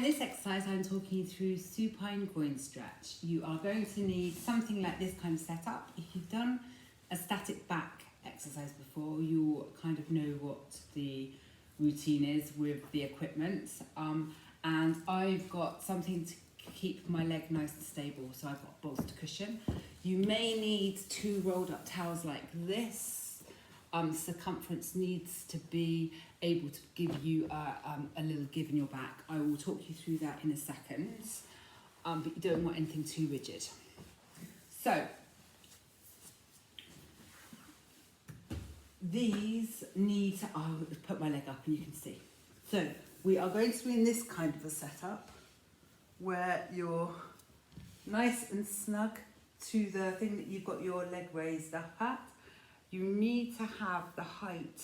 this exercise, I'm talking you through supine groin stretch. You are going to need something like this kind of setup. If you've done a static back exercise before, you'll kind of know what the routine is with the equipment. And I've got something to keep my leg nice and stable, so I've got a bolster cushion. You may need 2 rolled up towels like this. Circumference needs to be able to give you a little give in your back. I will talk you through that in a second, but you don't want anything too rigid. So these need to, I'll put my leg up and you can see. So we are going to be in this kind of a setup where you're nice and snug to the thing that you've got your leg raised up at. You need to have the height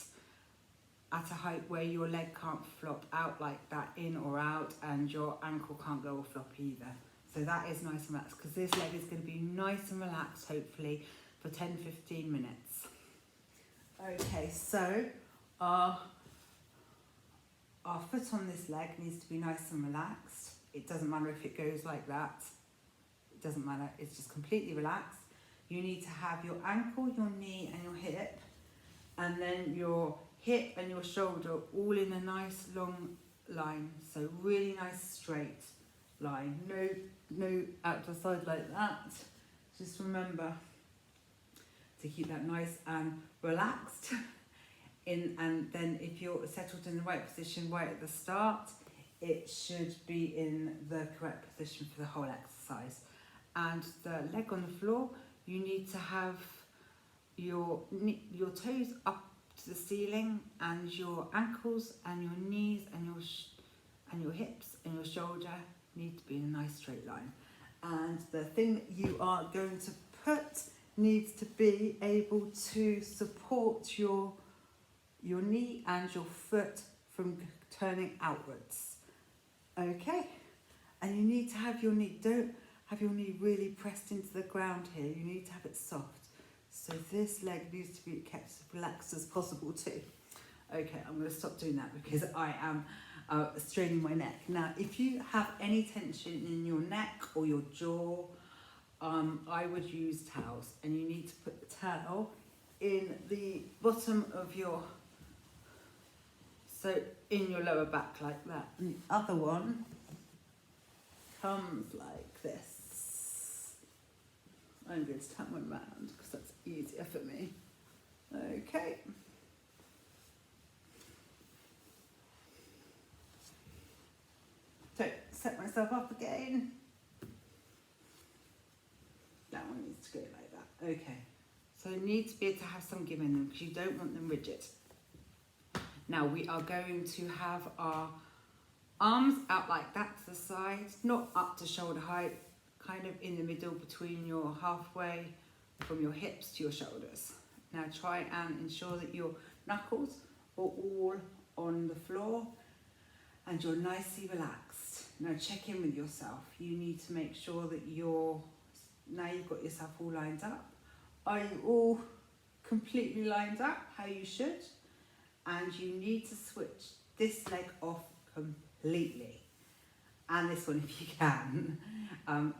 at a height where your leg can't flop out like that, in or out, and your ankle can't go or flop either. So that is nice and relaxed, because this leg is going to be nice and relaxed, hopefully, for 10-15 minutes. Okay, so our foot on this leg needs to be nice and relaxed. It doesn't matter if it goes like that. It doesn't matter, it's just completely relaxed. You need to have your ankle, your knee and your hip, and then your hip and your shoulder all in a nice long line. So really nice straight line. No out to the side like that. Just remember to keep that nice and relaxed. And then if you're settled in the right position right at the start, it should be in the correct position for the whole exercise. And the leg on the floor, you need to have your toes up to the ceiling, and your ankles and your knees and your hips and your shoulder need to be in a nice straight line. And the thing that you are going to put needs to be able to support your knee and your foot from turning outwards. Okay, and you need to have your knee, don't have your knee really pressed into the ground here, you need to have it soft. So this leg needs to be kept as relaxed as possible too. Okay, I'm going to stop doing that because I am straining my neck. Now, if you have any tension in your neck or your jaw, I would use towels, and you need to put the towel in the bottom of your, so in your lower back like that. And the other one comes like this. I'm going to turn one round because that's easier for me. Okay. So set myself up again. That one needs to go like that. Okay. So you need to be able to have some give in them because you don't want them rigid. Now we are going to have our arms out like that to the side, not up to shoulder height, kind of in the middle between your halfway from your hips to your shoulders. Now try and ensure that your knuckles are all on the floor and you're nicely relaxed. Now check in with yourself. You need to make sure that now you've got yourself all lined up. Are you all completely lined up how you should? And you need to switch this leg off completely. And this one if you can.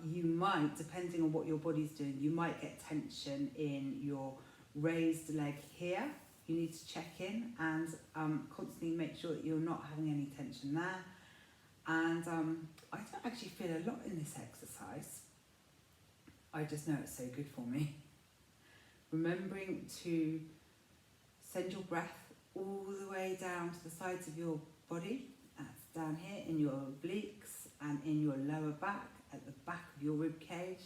You might, depending on what your body's doing, you might get tension in your raised leg here. You need to check in and constantly make sure that you're not having any tension there. And I don't actually feel a lot in this exercise. I just know it's so good for me. Remembering to send your breath all the way down to the sides of your body. That's down here in your obliques and in your lower back, at the back of your rib cage.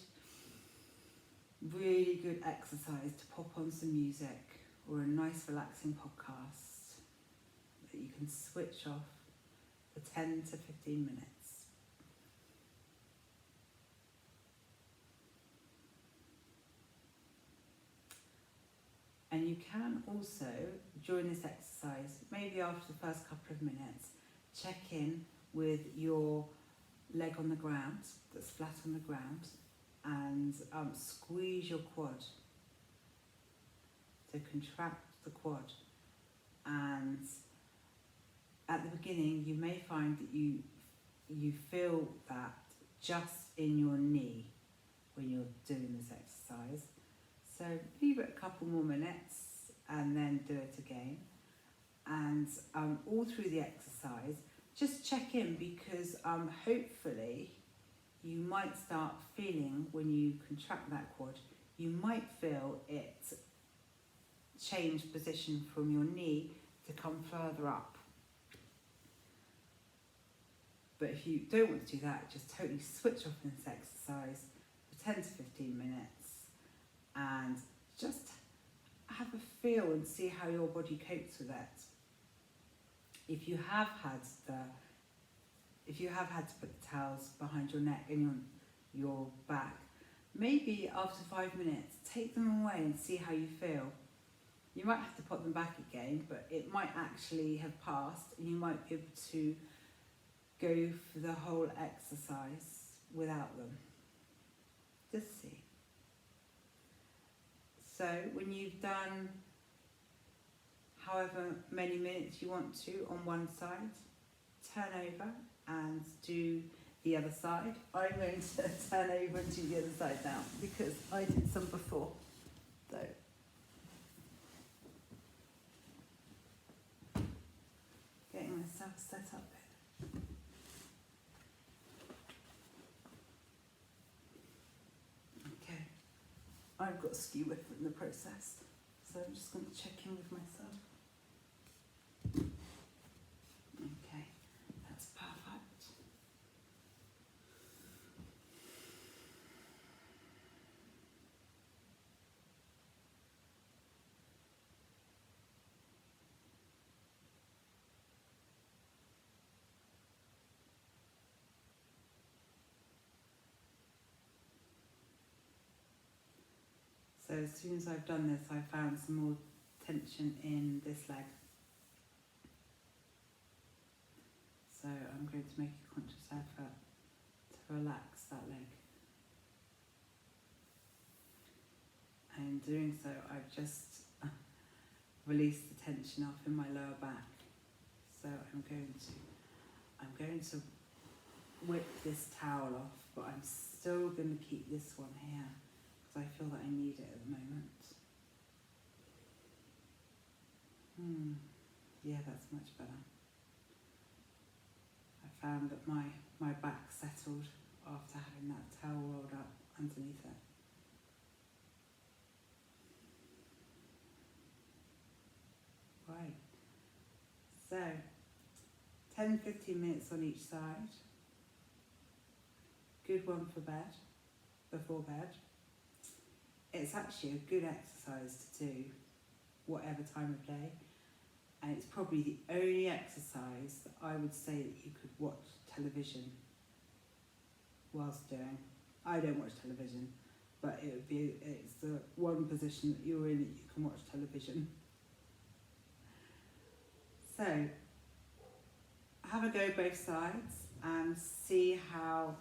Really good exercise to pop on some music or a nice relaxing podcast that you can switch off for 10 to 15 minutes. And you can also, during this exercise, maybe after the first couple of minutes, check in with your leg on the ground, that's flat on the ground, and squeeze your quad. So contract the quad. And at the beginning, you may find that you you feel that just in your knee when you're doing this exercise. So leave it a couple more minutes and then do it again. And all through the exercise, just check in, because hopefully you might start feeling, when you contract that quad, you might feel it change position from your knee to come further up. But if you don't want to do that, just totally switch off in this exercise for 10 to 15 minutes and just have a feel and see how your body copes with it. If you have had to put the towels behind your neck and your back, maybe after 5 minutes, take them away and see how you feel. You might have to put them back again, but it might actually have passed and you might be able to go for the whole exercise without them. Just see. So when you've done however many minutes you want to on one side, turn over and do the other side. I'm going to turn over and do the other side now because I did some before. So getting myself set up. Okay, I've got skew width in the process, so I'm just going to check in with myself. Okay, that's perfect. So as soon as I've done this, I found some more tension in this leg. So I'm going to make a conscious effort to relax that leg. And in doing so, I've just released the tension off in my lower back. So I'm going to whip this towel off, but I'm still going to keep this one here because I feel that I need it at the moment. Yeah, that's much better. I found that my back settled after having that towel rolled up underneath it. Right, so 10-15 minutes on each side. Good one for bed, before bed. It's actually a good exercise to do whatever time of day, and it's probably the only exercise that I would say that you could watch television whilst doing. I don't watch television, but it's the one position that you're in that you can watch television. So have a go both sides and see how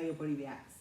your body reacts.